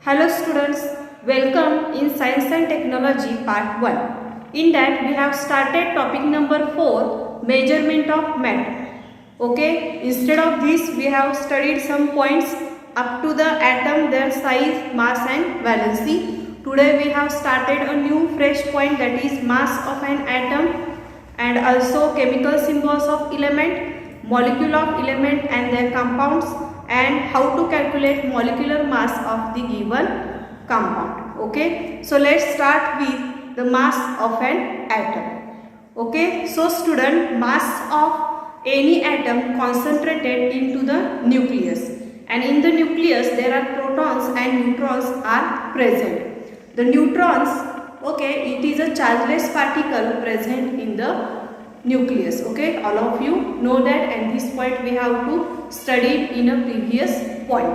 Hello students, welcome in Science and Technology Part 1. In that we have started topic number 4, measurement of matter. Okay, instead of this we have studied some points up to the atom, their size, mass and valency. Today we have started a new fresh point, that is mass of an atom and also chemical symbols of element, molecule of element and their compounds, and how to calculate molecular mass of the given compound. Okay, so let's start with the mass of an atom. Okay, so student, mass of any atom concentrated into the nucleus, and in the nucleus there are protons and neutrons are present. The neutrons, okay, it is a chargeless particle present in the nucleus. Okay, all of you know that, and this point we have to study in a previous point.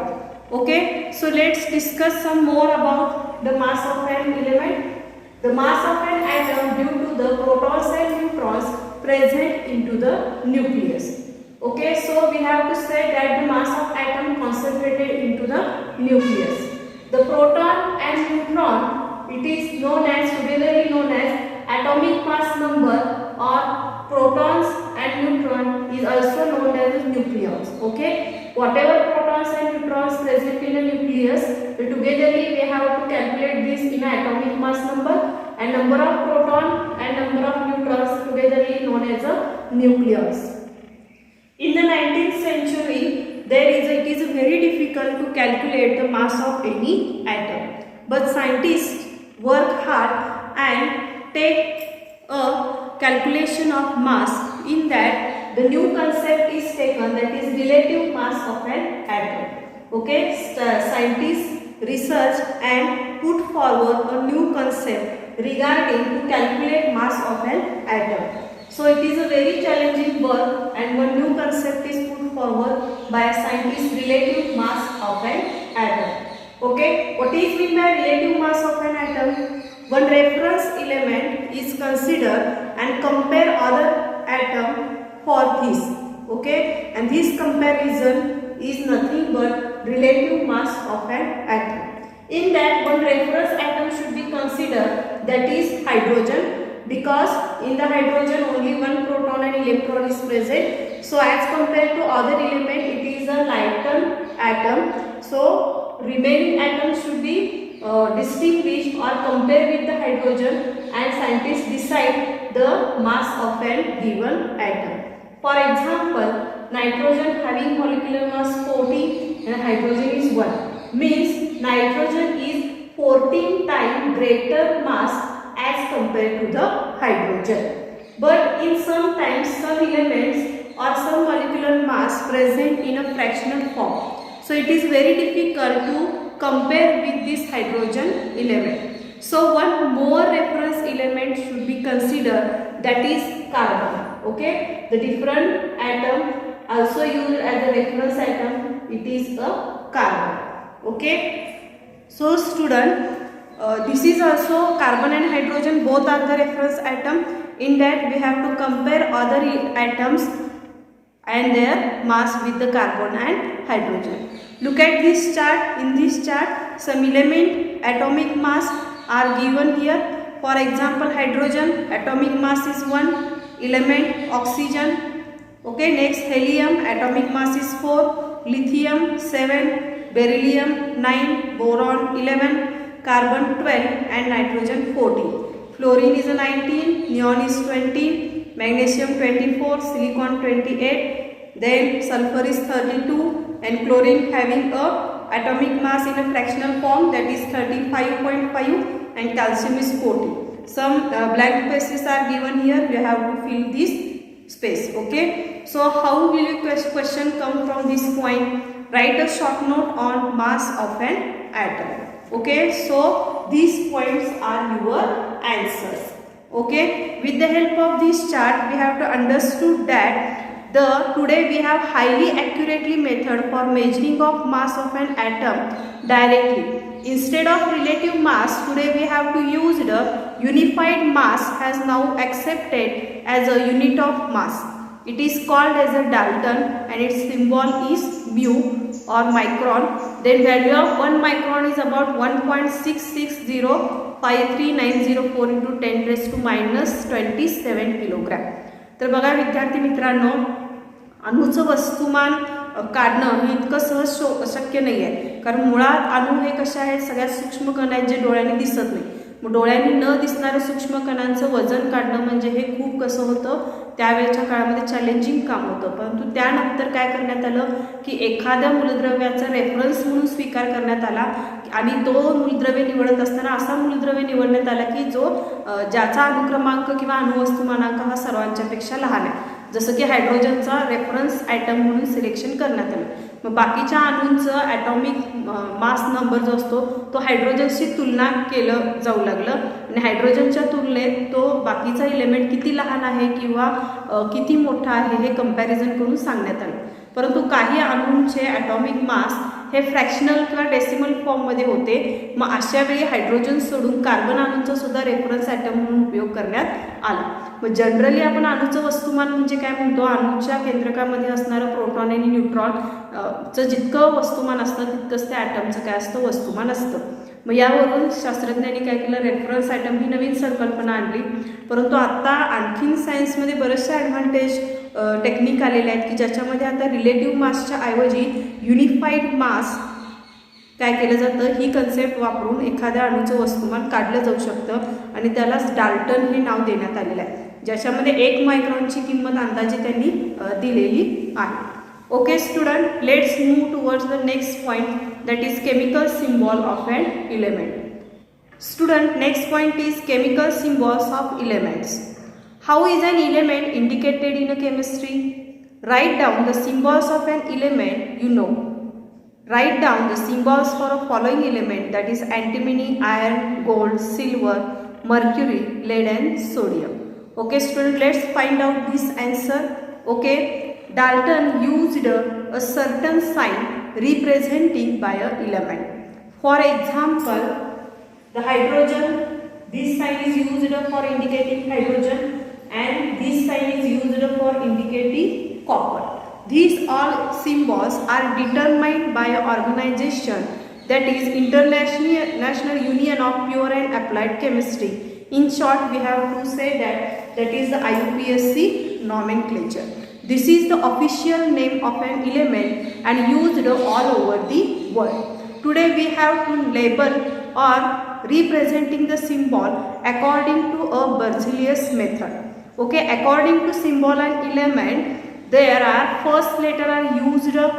Okay, so let's discuss some more about the mass of an element. The mass of an atom due to the protons and neutrons present into the nucleus. Okay, so we have to say that the mass of atom concentrated into the nucleus. The proton and neutron, it is known as, togetherly known as atomic mass number, or protons and neutron is also known as nucleons. Okay, whatever protons and neutrons present in a nucleus, togetherly we have to calculate this in atomic mass number, and number of proton and number of neutrons togetherly known as a nucleons. In the 19th century, it is very difficult to calculate the mass of any atom, but scientists work hard and take a calculation of mass. In that, the new concept is taken, that is relative mass of an atom. Okay, scientists research and put forward a new concept regarding to calculate mass of an atom. So it is a very challenging work, and one new concept is put forward by a scientist, relative mass of an atom. Okay, what is meant by relative mass of an atom? One reference element is considered and compare other atom for this. Okay, and this comparison is nothing but relative mass of an atom. In that, one reference atom should be considered, that is hydrogen, because in the hydrogen only one proton and electron is present. So as compared to other element, it is a lighter atom. So remaining atoms should be distinguished or compare with the hydrogen, and scientists decide the mass of a given atom. For example, nitrogen having molecular mass 14 and hydrogen is 1, means nitrogen is 14 times greater mass as compared to the hydrogen. But in sometimes some elements or some molecular mass present in a fractional form, so it is very difficult to compare with this hydrogen element. So one more reference element should be considered, that is carbon. Okay, the different atom also used as a reference atom, it is a carbon. Okay, so student, this is also carbon and hydrogen, both are the reference atom. In that we have to compare other atoms and their mass with the carbon and hydrogen. Look at this chart. In this chart, some element atomic mass are given here. For example, hydrogen atomic mass is 1, element oxygen. Okay, next helium atomic mass is 4, lithium 7, beryllium 9, boron 11, carbon 12 and nitrogen 14. Fluorine is a 19, neon is 20, magnesium 24, silicon 28, then sulfur is 32, and chlorine having a atomic mass in a fractional form, that is 35.5, and calcium is 40. Some blank spaces are given here, you have to fill this space. Okay, so how will your question come from this point? Write a short note on mass of an atom. Okay, so these points are your answers. Okay, with the help of this chart we have to understood that today we have highly accurately method for measuring of mass of an atom directly. Instead of relative mass, today we have to use the unified mass, has now accepted as a unit of mass. It is called as a Dalton and its symbol is mu. or micron, then value of 1 micron is about 1.66053904 into 10 raised to minus 27 kilogram. तर बघा विद्यार्थी मित्रांनो, अणूचं वस्तुमान काढणं हे इतकं सहज शक्य नाही आहे, कारण मुळात अणू हे कसे आहेत, सगळ्यात सूक्ष्म कण आहेत जे डोळ्यांनी दिसत नाही. मग डोळ्यांनी न दिसणाऱ्या सूक्ष्म कणांचं वजन काढणं म्हणजे हे खूप कसं होतं, त्यावेळेच्या काळामध्ये चॅलेंजिंग काम होतं. परंतु त्यानंतर काय करण्यात आलं की एखाद्या मूलद्रव्याचा रेफरन्स म्हणून स्वीकार करण्यात आला आणि तो मूलद्रव्य निवडत असताना असा मूलद्रव्य निवडण्यात आला की जो ज्याचा अणुक्रमांक किंवा अणुवस्तुमानांक हा सर्वांच्यापेक्षा लहान आहे. जसं की हायड्रोजनचा रेफरन्स ॲटम म्हणून सिलेक्शन करण्यात आलं. मग बाकीच्या अणूंचं ॲटॉमिक मास नंबर जो असतो तो हायड्रोजनशी तुलना केलं जाऊ लागलं आणि हायड्रोजनच्या तुलनेत तो बाकीचा इलेमेंट किती लहान आहे किंवा किती मोठा आहे हे कंपॅरिझन करून सांगण्यात आलं. परंतु काही अणूंचे ॲटॉमिक मास हे फ्रॅक्शनल किंवा डेसिमल फॉर्ममध्ये होते. मग अशा वेळी हायड्रोजन सोडून कार्बन अणूंचा सुद्धा रेफरन्स ॲटम म्हणून उपयोग करण्यात आला. मग जनरली आपण अणूचं वस्तुमान म्हणजे काय म्हणतो, अणूच्या केंद्रकामध्ये असणारं प्रोटॉन आणि न्यूट्रॉनचं जितकं वस्तुमान असतं तितकंच त्या ॲटमचं काय असतं, वस्तुमान असतं. मग यावरून शास्त्रज्ञांनी काय केलं, रेफरन्स ॲटम ही नवीन संकल्पना आणली. परंतु आता आणखीन सायन्समध्ये बरेचसे ॲडव्हान्टेज टेक्निक आलेले आहेत की ज्याच्यामध्ये आता रिलेटिव्ह मासच्या ऐवजी युनिफाईड मास काय केलं जातं, ही कन्सेप्ट वापरून एखाद्या अणूचं वस्तुमान काढलं जाऊ शकतं आणि त्यालाच डाल्टन हे नाव देण्यात आलेलं आहे, ज्याच्यामध्ये 1 मायक्रॉनची किंमत अंदाजे त्यांनी दिलेली आहे. Okay student, let's move towards the next point, that is chemical symbol of an element. Student, next point is chemical symbols of elements. How is an element indicated in a chemistry? Write down the symbols of an element you know. Write down the symbols for a following element, that is antimony, iron, gold, silver, mercury, lead and sodium. Okay student, let's find out this answer. Okay, Dalton used a certain sign representing by a element. For example, the hydrogen, this sign is used for indicating hydrogen and this sign is used for indicating copper. These all symbols are determined by an organization, that is International Union of Pure and Applied Chemistry. In short, we have to say that is the IUPAC nomenclature. This is the official name of an element and used all over the world. Today we have to label or representing the symbol according to a Berzelius method. Okay, according to symbol and element, there are first letter are used or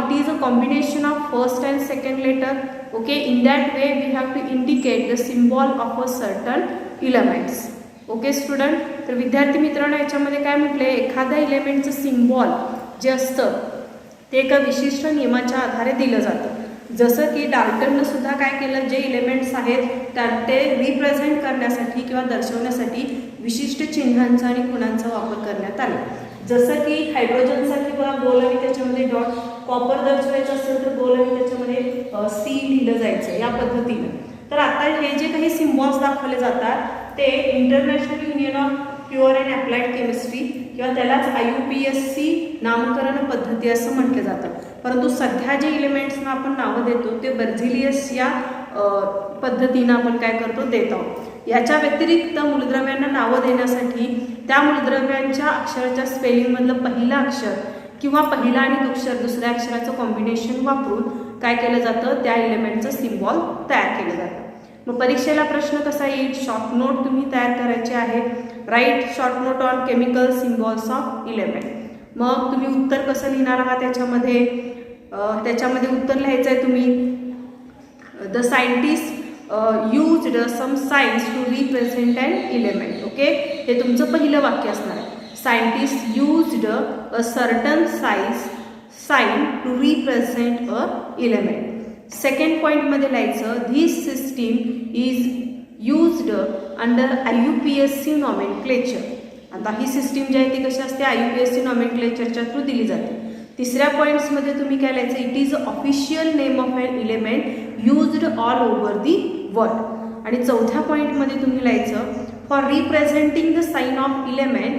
it is a combination of first and second letter. Okay, in that way we have to indicate the symbol of a certain elements. Okay student, तर विद्यार्थी मित्रांनो याच्यामध्ये काय म्हटले, एखाद्या इलेमेंटचं symbol जे असतं ते एका विशिष्ट नियमाच्या आधारे दिलं जातं. जसं की डाल्टननं सुद्धा काय केलं, जे इलेमेंट्स आहेत ते रिप्रेझेंट करण्यासाठी किंवा दर्शवण्यासाठी विशिष्ट चिन्हांचा आणि खुणांचा वापर करण्यात आला. जसं की हायड्रोजनसाठी बघा गोल आणि त्याच्यामध्ये डॉट, कॉपर दर्शवायचं असेल तर गोल आणि त्याच्यामध्ये सी लिहिलं जायचं या पद्धतीनं. तर आता हे जे काही सिम्बॉल्स दाखवले जातात ते international union of pure and applied chemistry किंवा त्यालाच IUPAC नामकरण पद्धती असं म्हटलं जातं. परंतु सध्या जे इलेमेंट्सना आपण नावं देतो ते बर्झिलियस या पद्धतीनं आपण काय करतो, देत आहोत. याच्या व्यतिरिक्त मूलद्रव्यांना नावं देण्यासाठी त्या मूलद्रव्यांच्या अक्षराच्या स्पेलिंगमधलं पहिलं अक्षर किंवा पहिला आणि दुसऱ्या अक्षराचं कॉम्बिनेशन वापरून काय केलं जातं, त्या इलेमेंटचं सिम्बॉल तयार केलं जातं. मग परीक्षेला प्रश्न कसा येईल, शॉर्ट नोट तुम्ही तयार करायचे आहे. Write short note on chemical symbols of element. मग तुम्ही उत्तर कसं लिहिणार आहात त्याच्यामध्ये उत्तर लिहायचं आहे तुम्ही, the scientist used some signs to represent an element. Okay, हे तुमचं पहिलं वाक्य असणार आहे. Scientist used a certain sign to represent a element. Second पॉईंटमध्ये लिहायचं, this system is used under IUPAC nomenclature. आता ही सिस्टीम जी आहे ती कशी असते, IUPAC nomenclatureच्या थ्रू दिली जाते. तिसऱ्या पॉईंट्समध्ये तुम्ही काय लिहायचं, it is official name of an element used all over the world. आणि चौथ्या पॉईंटमध्ये तुम्ही लिहायचं, for representing the sign of element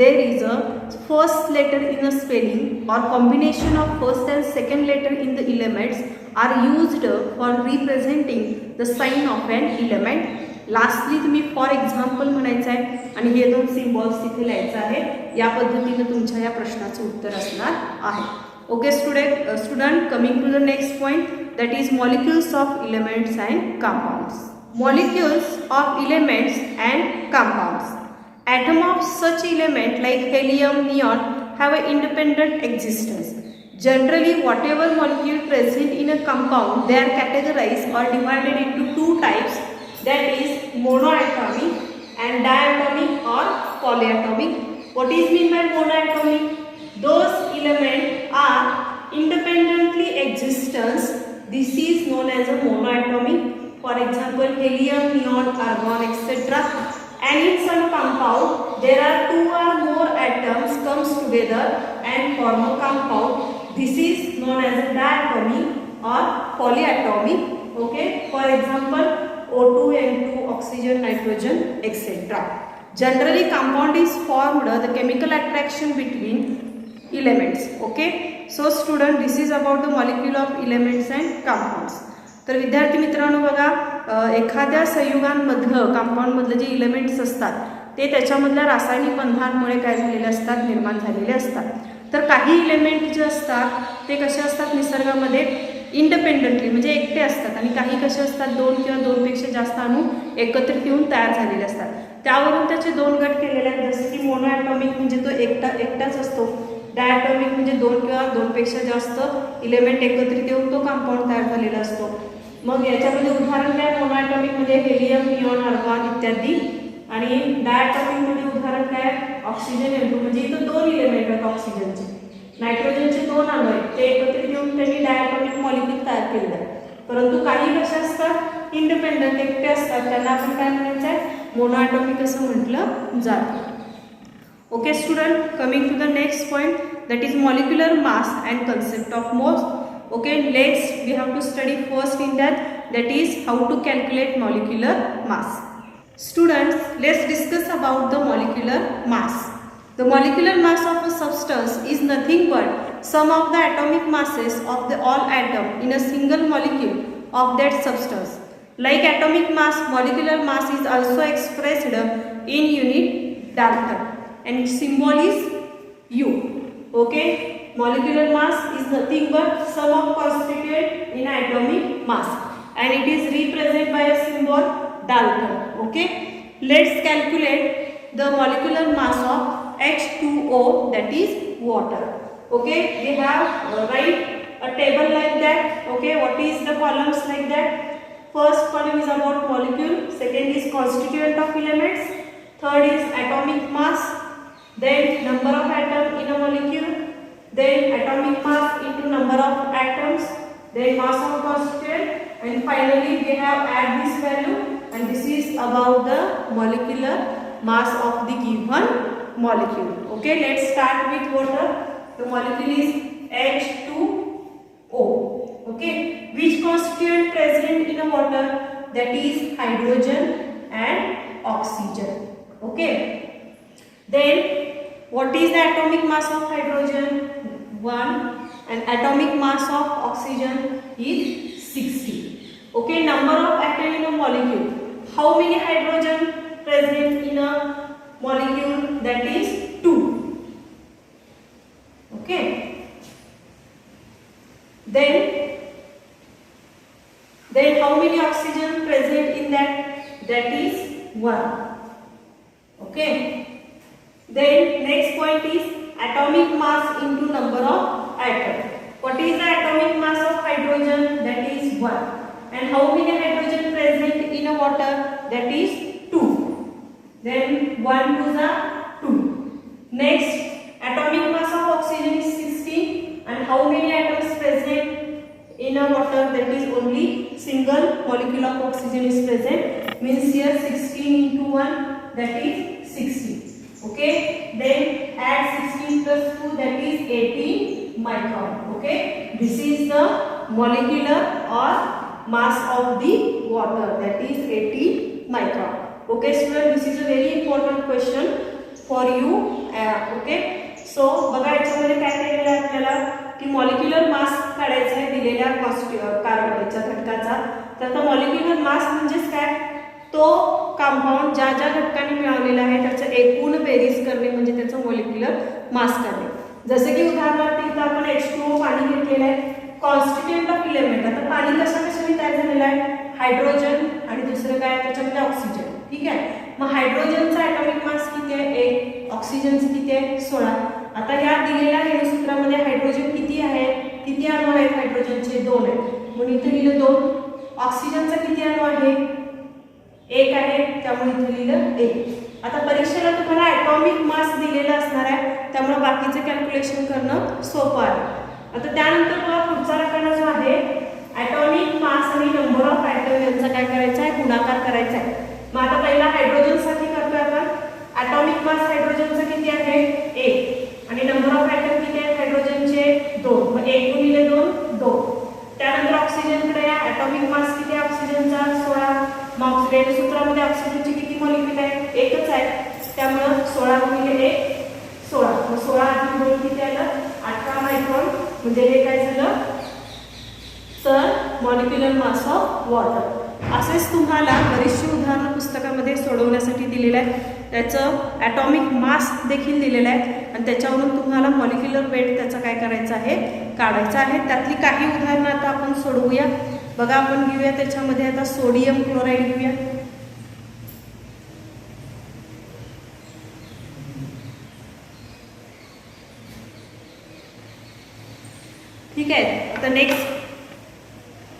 there is a first letter in a spelling or combination of first and second letter in the elements are used for representing the sign of an element. Lastly तुम्ही for example म्हणायचं आहे आणि हे दोन symbols तिथे लिहायचं आहे. या पद्धतीने तुमच्या या प्रश्नाचं उत्तर असणार आहे. Okay student coming to the next point, that is molecules of elements and compounds. Molecules of elements and compounds. Atom of such element like helium, neon have an independent existence. Generally, whatever molecule present in a compound, they are categorized or divided into two types, that is monoatomic and diatomic or polyatomic. What is mean by monoatomic? Those elements are independently existence. This is known as a monoatomic. For example, helium, neon, argon, etc. And in some compound, there are two or more atoms comes together and form a compound. This is known as a diatomic or polyatomic. Okay. For example, O2, N2, oxygen, nitrogen, etc. Generally, compound is formed the chemical attraction between elements. Okay. So student, this is about the molecule of elements and compounds. तर विद्यार्थी मित्रांनो बघा, एखाद्या संयुगांमधलं कंपाऊंडमधलं जे elements असतात ते त्याच्यामधल्या रासायनिक बंधांमुळे काय झालेले असतात, निर्माण झालेले असतात. तर काही इलेमेंट जे असतात ते कसे असतात निसर्गामध्ये इंडिपेंडेंटली म्हणजे एकटे असतात आणि काही कसे असतात दोन किंवा दोनपेक्षा जास्त अणू एकत्रित येऊन तयार झालेले असतात. त्यावरून त्याचे दोन गट केलेले आहेत. जसे की मोनोॲटॉमिक म्हणजे तो एकटाच असतो, डायॲटॉमिक म्हणजे दोन किंवा दोनपेक्षा जास्त इलेमेंट एकत्रित येऊन तो कंपाऊंड तयार झालेला असतो. मग याच्यामध्ये उदाहरण काय, मोनोॲटॉमिकमध्ये हेलियम, निऑन, आर्गॉन इत्यादी. आणि डायॲटॉमिकमध्ये उदाहरण काय, ऑक्सिजन, N2 म्हणजे इथं दोन इलेमेंट आहेत ऑक्सिजनचे. नायट्रोजनचे दोन अणू आहेत ते एकत्रित येऊन त्यांनी डायॲटॉमिक मॉलिक्यूल तयार केलेलं आहे. परंतु काही कशा असतात इंडिपेंडंट एकटे असतात, त्यांना आपण काय म्हणायचं आहे, मोनोॲटॉमिक असं म्हटलं जातं. Okay student, coming to the next point, that is molecular mass and concept of mass. Okay, we have to study first in that is how to calculate molecular mass. Students, let's discuss about the molecular mass. The molecular mass of a substance is nothing but sum of the atomic masses of the all atom in a single molecule of that substance. Like atomic mass, molecular mass is also expressed in unit Dalton. And its symbol is U. Okay, molecular mass is nothing but sum of constituent in atomic mass, and it is represented by a symbol Dalton. Okay, let's calculate the molecular mass of H2O, that is water. Okay, we have write a table like that. Okay, what is the columns like that? First column is about molecule, second is constituent of elements, third is atomic mass, then number of atoms in a molecule, then atomic mass into number of atoms, then mass of constituent, and finally we have add this value, and this is about the molecular mass of the given molecule. Okay, let's start with water. The molecule is H2O. Okay, which constituent present in a water? That is hydrogen and oxygen. Okay. Then what is the atomic mass of hydrogen? 1, and atomic mass of oxygen is 60. Okay, number of atoms in a molecule. How many hydrogen present in a molecule? That is 2. Okay. Then how many oxygen present in that? That is 1. Okay. Then next point is atomic mass into number of atoms. What is the atomic mass of hydrogen? That is 1. And how many hydrogen present in a water? That is 2. Then 1 to the 2. Next, atomic mass of oxygen is 16. And how many atoms present in a water? That is only single molecule of oxygen is present. Means here 16 into 1, that is 60. Okay, then add 16 plus 2, that is 18 micron. Okay, this is the molecular or mass of the water, that is 80 micron. Okay student, this is a very important question for you okay. So बघा याच्यामध्ये काय केलेलं आहे आपल्याला की molecular mass काढायचा आहे दिलेल्या कार्बनच्या घटकाचा. तर आता मॉलिक्युलर मास म्हणजेच काय, तो कंपाऊंड ज्या ज्या घटकांनी मिळवलेला आहे त्याचं एकूण बेरीज करणे म्हणजे त्याचं मॉलिक्युलर मास काढणे. जसे की उदाहरणार्थ इथं आपण H2O पाणी घेतलेलं आहे, कॉन्स्टिट्यूएंट ऑफ एलिमेंट. आता पाणी कशाने तयार झालेलं आहे, हायड्रोजन आणि दुसरं काय त्याच्यामध्ये ऑक्सिजन. ठीक आहे, मग हायड्रोजनचा ॲटॉमिक मास किती आहे 1, ऑक्सिजनचं किती आहे 16. आता या दिलेल्या रेणूसूत्रामध्ये हायड्रोजन किती आहे, किती अणू आहेत हायड्रोजनचे 2 आहेत म्हणून इथे लिहिलं 2. ऑक्सिजनचा किती अणू आहे 1 आहे त्यामुळे इथे लिहिलं 1. आता परीक्षेला तुम्हाला ॲटॉमिक मास दिलेला असणार आहे त्यामुळे बाकीचं कॅल्क्युलेशन करणं सोपं आहे. आता त्यानंतर मला पुढचा रकाना जो आहे ॲटॉमिक मास आणि नंबर ऑफ ॲटम यांचा काय करायचा आहे गुणाकार करायचा आहे. मग आता पहिला हायड्रोजनसाठी करतोय आपण. ॲटॉमिक मास हायड्रोजनचा किती आहे 1 आणि नंबर ऑफ ॲटम किती आहेत हायड्रोजनचे 2. मग 1 गुणिले 2 2. त्यानंतर ऑक्सिजनकडे या, ॲटॉमिक मास किती आहे ऑक्सिजनचा 16. मग रेणूसूत्रामध्ये ऑक्सिजनची किती मॉलिक्यूल आहे एकच आहे त्यामुळे 16 गुणिले 1 16. मग 16 अधिक 2 किती आलं 18 मायक्रॉन. म्हणजे हे काय झालं तर मॉलिक्युलर मास ऑफ वॉटर. असेच तुम्हाला बरीचशी उदाहरणं पुस्तकामध्ये सोडवण्यासाठी दिलेलं आहे. त्याचं ॲटॉमिक मास देखील दिलेलं आहे आणि त्याच्यावरून तुम्हाला मॉलिक्युलर वेट त्याचा काय करायचं आहे काढायचं आहे. त्यातली काही उदाहरणं आता आपण सोडवूया. बघा आपण घेऊया त्याच्यामध्ये आता सोडियम क्लोराईड घेऊया. ठीक आहे, आता नेक्स्ट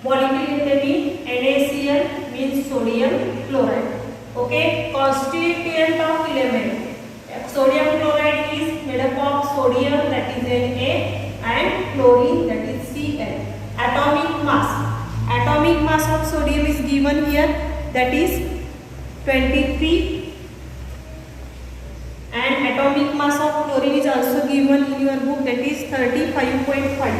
मॉलिक्यूल घेते मी NaCl means sodium chloride. Okay, constituent of element. Sodium chloride is made up of sodium, that is Na, and chlorine, that is Cl. Atomic mass. Atomic mass of sodium is given here, that is 23, and atomic mass of chlorine is also given in your book, that is 35.5.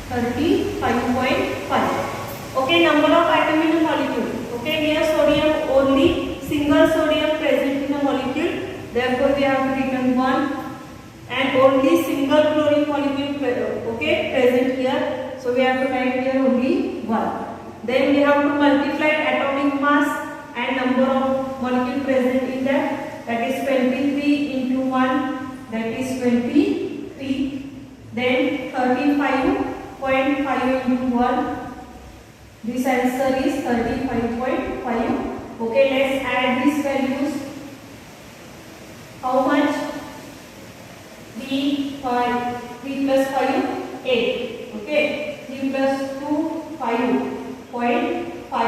35.5. Okay, number of atom in a molecule. Okay, here sodium only single sodium present in a molecule. Therefore, we have to written 1, and only single chlorine molecule okay present here. So we have to write here only 1. Then we have to multiply atomic mass and number of molecule present in that. That is 23 into 1. That is 23. Then 35.5 into 1. This answer is 35.5. Okay, let's add these values. How much? 3 plus 5 8. Okay, 3 plus 2 5.5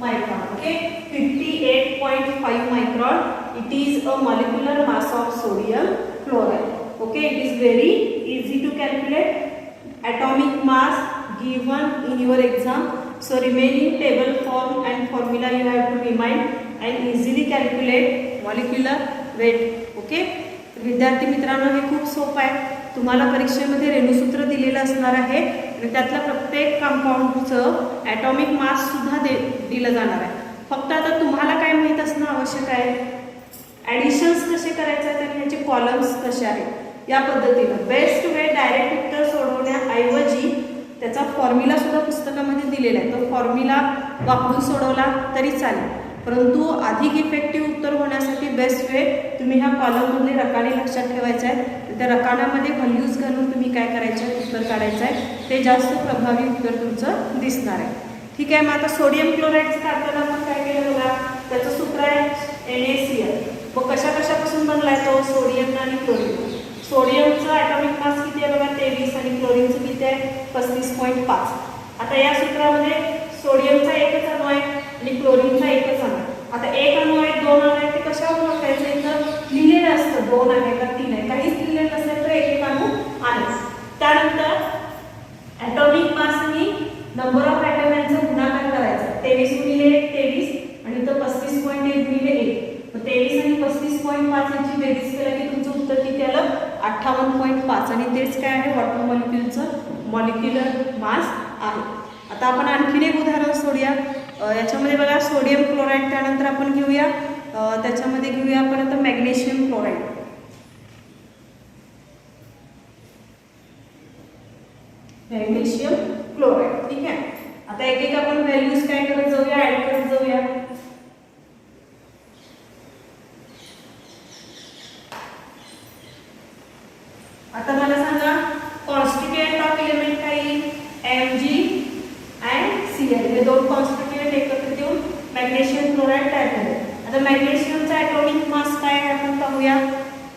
micron. Okay, 58.5 micron. It is a molecular mass of sodium chloride. Okay, it is very easy to calculate atomic mass given in your exam. So remaining table form and formula you have to remind and easily calculate molecular weight. Okay, विद्यार्थी मित्रांनो हे खूप सोपं आहे. तुम्हाला परीक्षेमध्ये रेणूसूत्र दिलेलं असणार आहे आणि त्यातल्या प्रत्येक कंपाऊंडचं ॲटॉमिक मास सुद्धा दिलं जाणार आहे. फक्त आता तुम्हाला काय माहीत असणं आवश्यक आहे, ॲडिशन्स कसे करायचे आहेत आणि ह्याचे कॉलम्स कसे आहेत या पद्धतीनं. बेस्ट वे डायरेक्ट उत्तर सोडवण्याऐवजी त्याचा फॉर्म्युला सुद्धा पुस्तकामध्ये दिलेला आहे. तो फॉर्म्युला वापरून सोडवला तरी चालेल, परंतु अधिक इफेक्टिव्ह उत्तर होण्यासाठी बेस्ट वे तुम्ही ह्या कॉलममधले रकाने लक्षात ठेवायचे आहेत. त्या रकानामध्ये व्हॅल्यूज घालून तुम्ही काय करायचं आहे उत्तर काढायचं आहे, ते जास्त प्रभावी उत्तर तुमचं दिसणार आहे. ठीक आहे, मग आता सोडियम क्लोराईडचं काढताना आपण काय केलं बघा, त्याचं सूत्र आहे NaCl. मग कशापासून बनला आहे तो, सोडियम आणि क्लोरीन. सोडियमचं ॲटॉमिक मास किती आहे बघा 23 आणि क्लोरीनचं किती आहे 35.5. आता या सूत्रामध्ये सोडियमचा एकच अणू आहे आणि क्लोरीनचा एकच अणू आहे. आता एक अणू आहे 2 अणू आहे, ते कशावर वापरायचं, इथं लिहिलेलं असतं 2 आहे का 3 आहे, काहीच लिहिलेलं नसेल तर एक अणू आहे. त्यानंतर ॲटॉमिक मास आणि नंबर ऑफ ॲटम यांचा गुणाकार करायचा. 23 गुणिले 23 आणि इथं 35.1 गुणिले 1. मग 23 आणि 35.5 यांची बेरीज केलं की तुमचं उत्तर किती आलं 58.5. आणि तेच काय आहे वॉटर मॉलिक्युलचं मॉलिक्युलर मास आहे. आता आपण आणखीन एक उदाहरण सोडूया. याच्यामध्ये बघा सोडियम क्लोराईड, त्यानंतर आपण घेऊया त्याच्यामध्ये घेऊया आपण आता मॅग्नेशियम क्लोराईड. Magnesium chloride. ठीक आहे. आता एक एक आपण व्हॅल्यूज काय करत जाऊया, ऍड करत जाऊया. आता मला सांगा कॉन्स्टिट्यूएंट ऑफ एलिमेंट काय येईल, Mg and Cl. हे दोन कॉन्स्टिट्यूएंट एकत्र देऊन मॅग्नेशियम क्लोराईड तयार झाले. आता मॅग्नेशियमचा ॲटॉमिक मास काय आहे आपण पाहूया.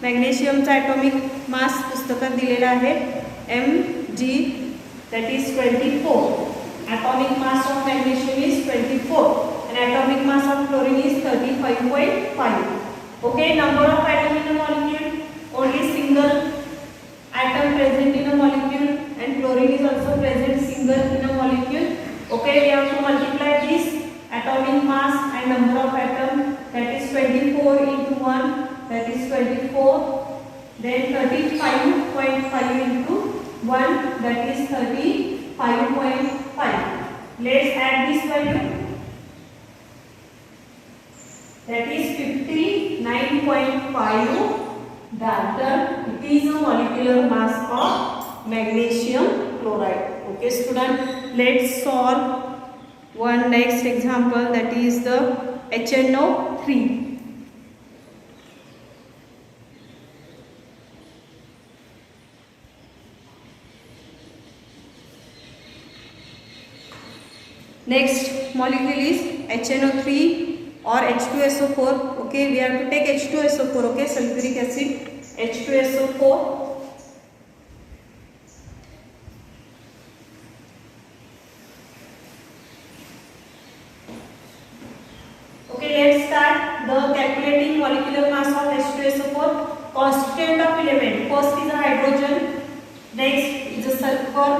मॅग्नेशियमचा ॲटॉमिक मास पुस्तकात दिलेला आहे Mg, that is 24. Atomic mass of magnesium is 24 and atomic mass of chlorine is 35.5. Okay, number of atom in a molecule, only single atom present in a molecule and chlorine is also present single in a molecule. Okay, we have to multiply this atomic mass and number of atom, that is 24 into 1, that is 24, then 35.5 into 1, that is 35.5. Let's add this value, that is 59.5 Dalton. It is a molecular mass of magnesium chloride. Okay student, let's solve one next example, that is the HNO3. Next molecule is HNO3 or H2SO4. Okay, we have to take H2SO4. Okay, sulfuric acid, H2SO4. Okay, let's start the calculating molecular mass of H2SO4. Constituent of element, first is a hydrogen, next is a sulfur,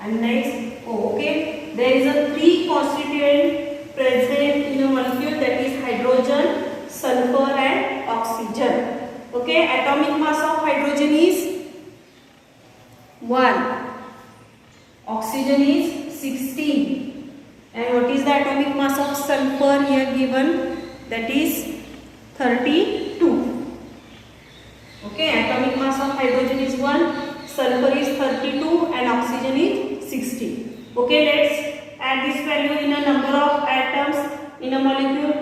and next okay, there is a three constituent present in a molecule, that is hydrogen, sulfur and oxygen. Okay, atomic mass of hydrogen is 1, oxygen is 16, and what is the atomic mass of sulfur here given, that is 32. Okay, atomic mass of hydrogen is 1, sulfur is 32 and oxygen is 16. Okay, let's add this value in a number of atoms in a molecule.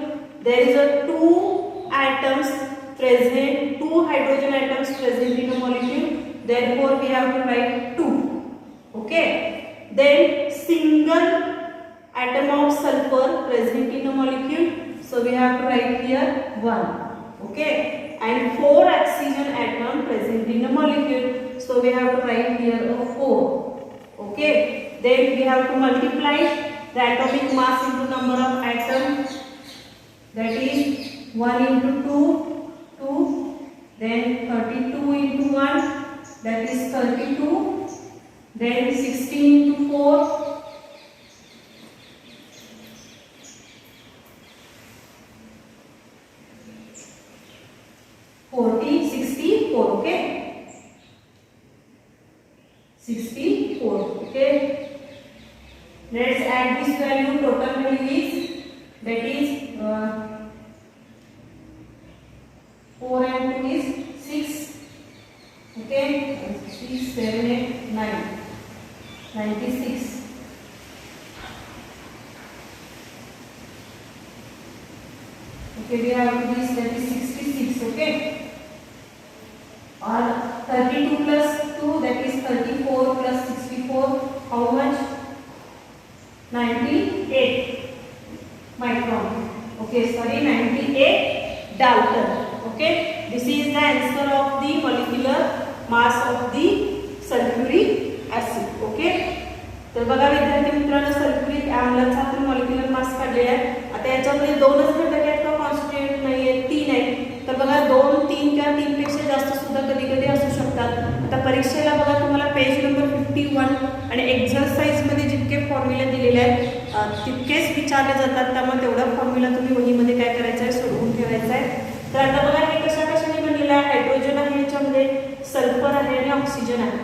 There is a 2 atoms present, 2 hydrogen atoms present in a molecule. Therefore, we have to write 2. Okay. Then single atom of sulfur present in a molecule. So we have to write here 1. Okay. And 4 oxygen atom present in a molecule. So we have to write here a 4. Okay. Then we have to multiply the atomic mass into number of atoms, that is 1 into 2, 2, then 32 into 1, that is 32, then 16 into 4, 40, 64, okay, 64, okay. Let's add this value, total value is, that is 4 and 2 is 6, okay, 6, 7, 8, 9, 96. Okay, we have this, that is 66, okay, or 32 plus 2, that is 34 plus 64, how much? 98 micron. Okay, sorry, 98 Dalton. Okay, this is the answer of the molecular mass of the sulfuric acid. Okay, तर बघा विद्यार्थी मित्रांनो, sulphuric आम्लाचा आपण molecular mass काढलेला आहे. आता याच्यामध्ये दोनच घटक आहेत का कॉन्स्टिट्यूएंट नाही आहेत, 3 आहेत. तर बघा 2, 3 किंवा 3 पेक्षा जास्त सुद्धा कधी कधी असू शकतात. आता परीक्षेला बघा तुम्हाला पेज नंबर 51 आणि एक्झरसाइज मध्ये जितके फॉर्म्युला दिलेले आहेत तितकेच विचारले जातात. त्यामुळे तेवढा फॉर्म्युला तुम्ही वहीमध्ये काय करायचं आहे, सोडवून ठेवायचा आहे. तर आता बघा हे कशा कशाने बनलेलं आहे. हायड्रोजन आहे, याच्यामध्ये सल्फर आहे आणि ऑक्सिजन आहे.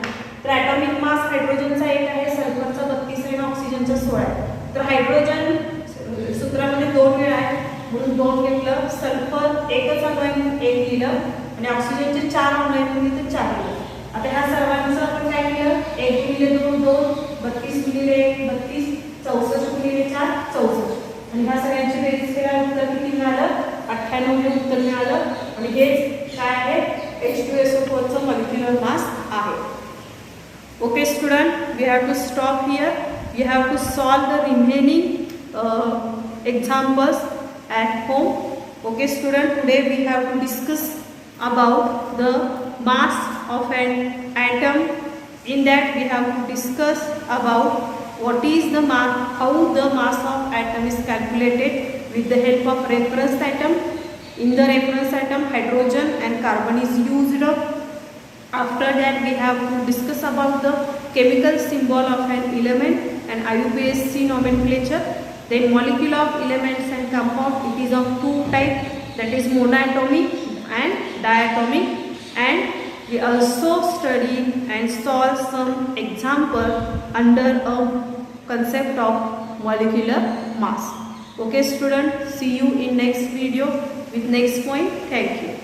तर ॲटॉमिक मास हायड्रोजनचा 1 आहे, सल्फरचा 32 आहे आणि ऑक्सिजनचा 16 आहे. तर हायड्रोजन सूत्रामध्ये 2 वेळा आहे म्हणून 2 घेतलं. सल्फर एकच अणू आहे म्हणून 1 लिहिलं आणि ऑक्सिजनचे 4 अणू आहेत म्हणून इथे 4 लिहिलं. आता ह्या सर्वांचं आपण काय केलं, 1 गुणिले 2 2 32 गुणिले 1 32, 64 गुणिले 4 64, आणि ह्या सगळ्यांची बेरीज केल्यावर उत्तर किती मिळालं? 98 हे उत्तर मिळालं. आणि हे काय आहे? H2SO4 चं मॉलिक्युलर मास आहे. Okay student, we have to stop here. We have to solve the remaining examples at home. Okay student, today we have to discuss about the mass of an atom. In that we have to discuss about what is the mass, how the mass of atom is calculated with the help of reference atom. In the reference atom, hydrogen and carbon is used up. After that we have to discuss about the chemical symbol of an element and IUPAC nomenclature. Then molecule of elements and compound, it is of two types, that is monatomic and diatomic. And we also study and solve some example under a concept of molecular mass. Okay student, see you in next video with next point. Thank you.